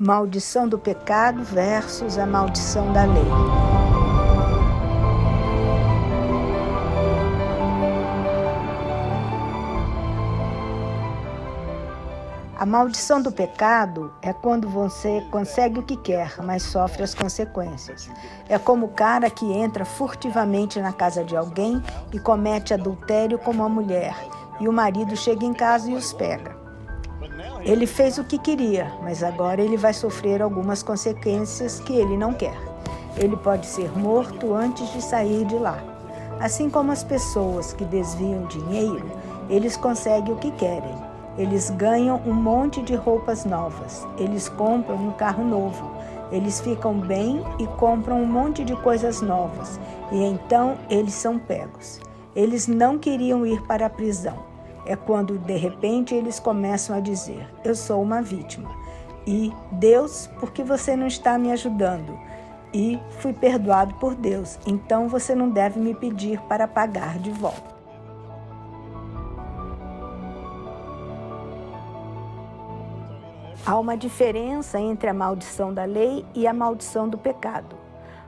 Maldição do pecado versus a maldição da lei. A maldição do pecado é quando você consegue o que quer, mas sofre as consequências. É como o cara que entra furtivamente na casa de alguém e comete adultério com uma mulher, e o marido chega em casa e os pega. Ele fez o que queria, mas agora ele vai sofrer algumas consequências que ele não quer. Ele pode ser morto antes de sair de lá. Assim como as pessoas que desviam dinheiro, eles conseguem o que querem. Eles ganham um monte de roupas novas. Eles compram um carro novo. Eles ficam bem e compram um monte de coisas novas. E então eles são pegos. Eles não queriam ir para a prisão. É quando, de repente, eles começam a dizer: eu sou uma vítima. E, Deus, por que você não está me ajudando? E fui perdoado por Deus, então você não deve me pedir para pagar de volta. Há uma diferença entre a maldição da lei e a maldição do pecado.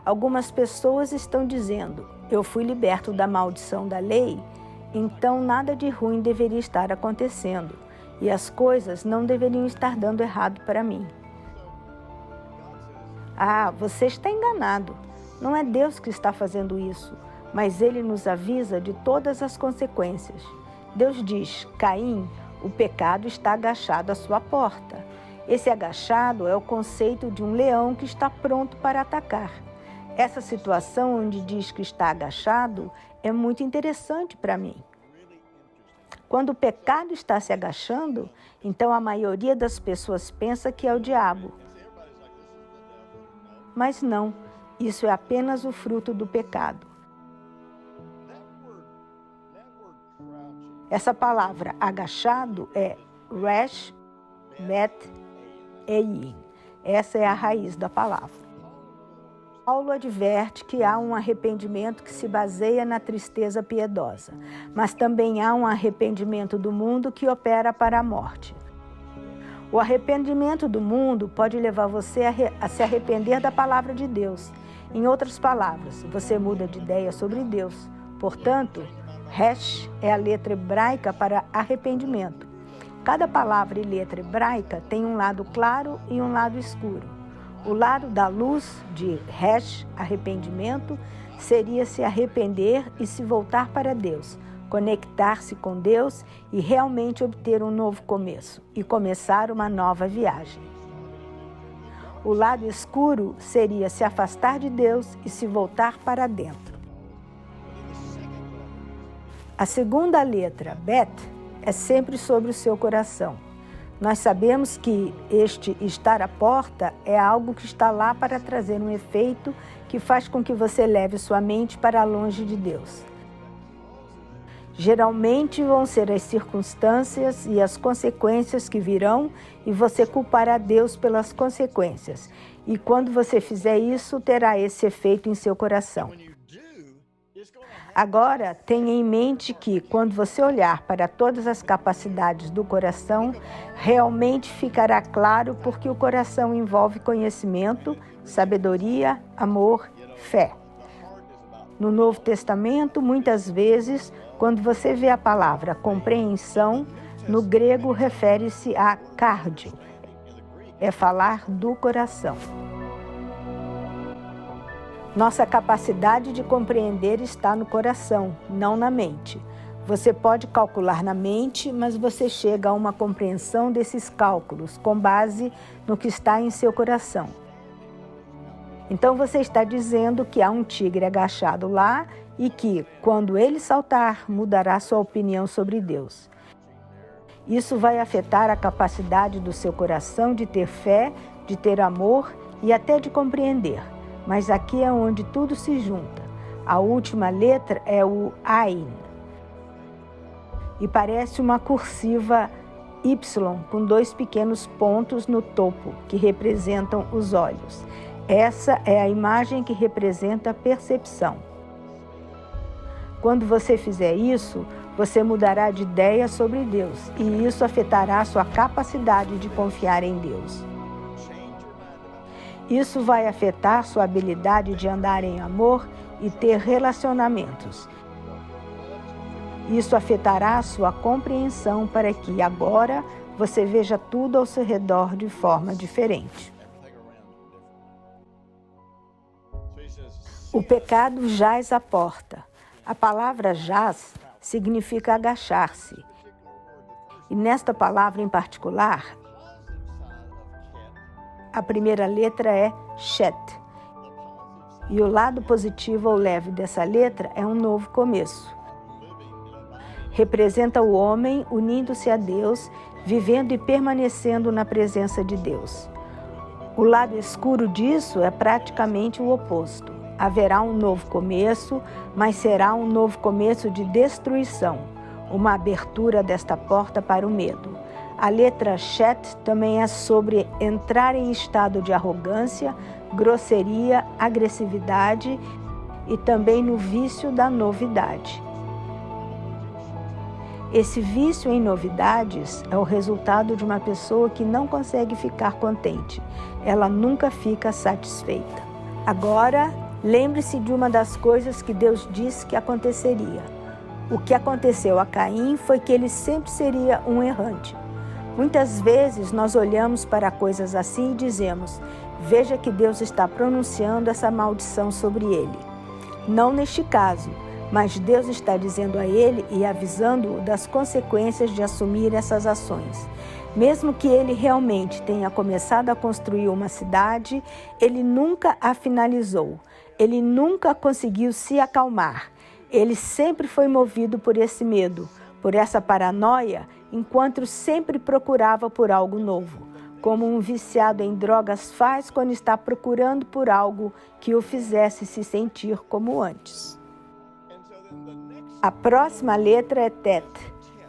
Algumas pessoas estão dizendo: eu fui liberto da maldição da lei, então nada de ruim deveria estar acontecendo e as coisas não deveriam estar dando errado para mim. Ah, você está enganado. Não é Deus que está fazendo isso, mas Ele nos avisa de todas as consequências. Deus diz: Caim, o pecado está agachado à sua porta. Esse agachado é o conceito de um leão que está pronto para atacar. Essa situação onde diz que está agachado é muito interessante para mim. Quando o pecado está se agachando, então a maioria das pessoas pensa que é o diabo. Mas não, isso é apenas o fruto do pecado. Essa palavra agachado é resh, bet, ein. Essa é a raiz da palavra. Paulo adverte que há um arrependimento que se baseia na tristeza piedosa, mas também há um arrependimento do mundo que opera para a morte. O arrependimento do mundo pode levar você a se arrepender da palavra de Deus. Em outras palavras, você muda de ideia sobre Deus. Portanto, resh é a letra hebraica para arrependimento. Cada palavra e letra hebraica tem um lado claro e um lado escuro. O lado da luz de resh, arrependimento, seria se arrepender e se voltar para Deus, conectar-se com Deus e realmente obter um novo começo e começar uma nova viagem. O lado escuro seria se afastar de Deus e se voltar para dentro. A segunda letra, bet, é sempre sobre o seu coração. Nós sabemos que este estar à porta é algo que está lá para trazer um efeito que faz com que você leve sua mente para longe de Deus. Geralmente vão ser as circunstâncias e as consequências que virão e você culpará Deus pelas consequências. E quando você fizer isso, terá esse efeito em seu coração. Agora, tenha em mente que, quando você olhar para todas as capacidades do coração, realmente ficará claro porque o coração envolve conhecimento, sabedoria, amor, fé. No Novo Testamento, muitas vezes, quando você vê a palavra compreensão, no grego refere-se a cardio, é falar do coração. Nossa capacidade de compreender está no coração, não na mente. Você pode calcular na mente, mas você chega a uma compreensão desses cálculos com base no que está em seu coração. Então você está dizendo que há um tigre agachado lá e que, quando ele saltar, mudará sua opinião sobre Deus. Isso vai afetar a capacidade do seu coração de ter fé, de ter amor e até de compreender. Mas aqui é onde tudo se junta. A última letra é o Ain. E parece uma cursiva Y com 2 pequenos pontos no topo, que representam os olhos. Essa é a imagem que representa a percepção. Quando você fizer isso, você mudará de ideia sobre Deus, e isso afetará a sua capacidade de confiar em Deus. Isso vai afetar sua habilidade de andar em amor e ter relacionamentos. Isso afetará a sua compreensão para que agora você veja tudo ao seu redor de forma diferente. O pecado jaz à porta. A palavra jaz significa agachar-se. E nesta palavra em particular, a primeira letra é Shet. E o lado positivo ou leve dessa letra é um novo começo. Representa o homem unindo-se a Deus, vivendo e permanecendo na presença de Deus. O lado escuro disso é praticamente o oposto. Haverá um novo começo, mas será um novo começo de destruição, uma abertura desta porta para o medo. A letra Shet também é sobre entrar em estado de arrogância, grosseria, agressividade e também no vício da novidade. Esse vício em novidades é o resultado de uma pessoa que não consegue ficar contente. Ela nunca fica satisfeita. Agora, lembre-se de uma das coisas que Deus disse que aconteceria. O que aconteceu a Caim foi que ele sempre seria um errante. Muitas vezes nós olhamos para coisas assim e dizemos: veja que Deus está pronunciando essa maldição sobre ele. Não neste caso, mas Deus está dizendo a ele e avisando-o das consequências de assumir essas ações. Mesmo que ele realmente tenha começado a construir uma cidade, ele nunca a finalizou. Ele nunca conseguiu se acalmar. Ele sempre foi movido por esse medo, por essa paranoia, enquanto sempre procurava por algo novo, como um viciado em drogas faz quando está procurando por algo que o fizesse se sentir como antes. A próxima letra é Tet,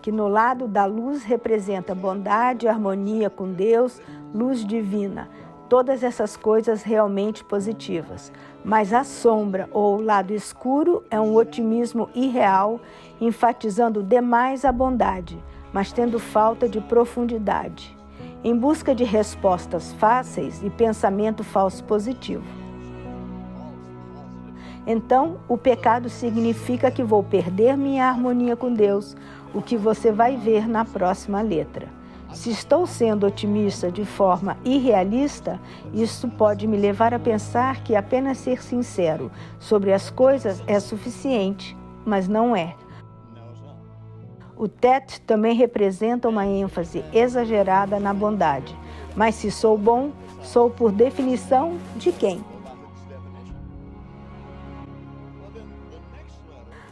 que no lado da luz representa bondade, harmonia com Deus, luz divina, todas essas coisas realmente positivas. Mas a sombra, ou o lado escuro, é um otimismo irreal, enfatizando demais a bondade, mas tendo falta de profundidade, em busca de respostas fáceis e pensamento falso positivo. Então, o pecado significa que vou perder minha harmonia com Deus, o que você vai ver na próxima letra. Se estou sendo otimista de forma irrealista, isso pode me levar a pensar que apenas ser sincero sobre as coisas é suficiente, mas não é. O Tet também representa uma ênfase exagerada na bondade. Mas se sou bom, sou por definição de quem?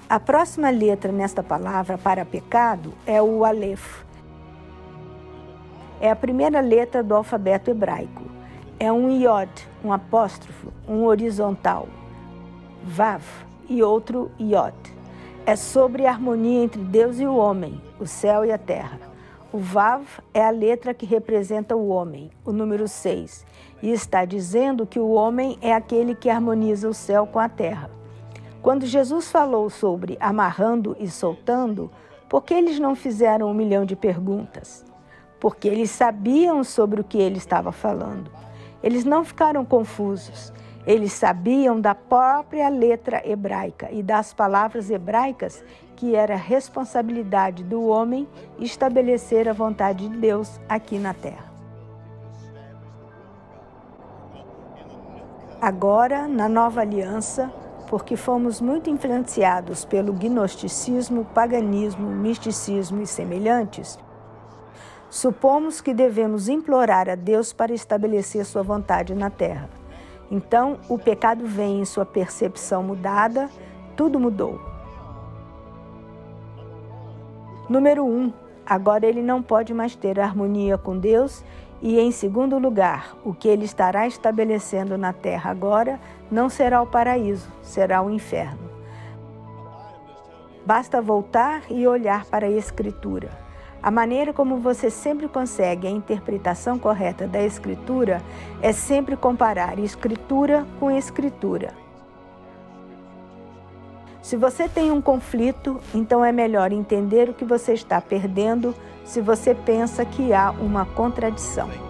A próxima letra nesta palavra para pecado é o Aleph. É a primeira letra do alfabeto hebraico. É um Yod, um apóstrofo, um horizontal. Vav e outro Yod. É sobre a harmonia entre Deus e o homem, o céu e a terra. O Vav é a letra que representa o homem, o número 6, e está dizendo que o homem é aquele que harmoniza o céu com a terra. Quando Jesus falou sobre amarrando e soltando, por que eles não fizeram 1 milhão de perguntas? Porque eles sabiam sobre o que ele estava falando. Eles não ficaram confusos. Eles sabiam da própria letra hebraica e das palavras hebraicas que era responsabilidade do homem estabelecer a vontade de Deus aqui na terra. Agora, na nova aliança, porque fomos muito influenciados pelo gnosticismo, paganismo, misticismo e semelhantes, supomos que devemos implorar a Deus para estabelecer sua vontade na terra. Então, o pecado vem em sua percepção mudada, tudo mudou. Número 1. Agora ele não pode mais ter harmonia com Deus e, em segundo lugar, o que ele estará estabelecendo na terra agora não será o paraíso, será o inferno. Basta voltar e olhar para a Escritura. A maneira como você sempre consegue a interpretação correta da Escritura é sempre comparar Escritura com Escritura. Se você tem um conflito, então é melhor entender o que você está perdendo se você pensa que há uma contradição.